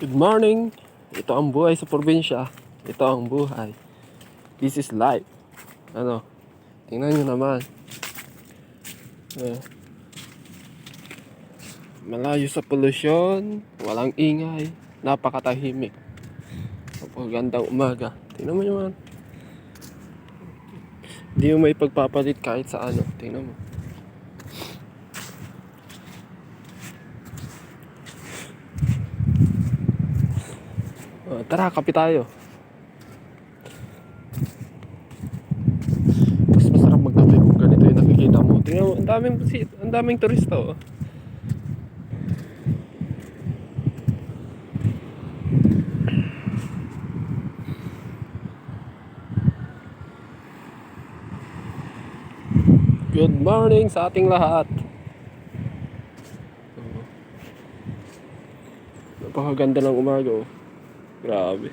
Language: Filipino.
Good morning. Ito ang buhay sa probinsya. Ito ang buhay. This is life. Ano? Tingnan nyo naman. Uh, Malayo sa polusyon. Walang ingay. Napakatahimik. Napakagandang umaga. Tingnan mo naman. Hindi mo may pagpapalit kahit sa ano. Tingnan mo. Tara, kape tayo. Mas masarap magkape kung ganito yung nakikita mo. Tingnan mo, ang daming turista, oh. Good morning sa ating lahat. Napakaganda ng umaga, oh. Grabe.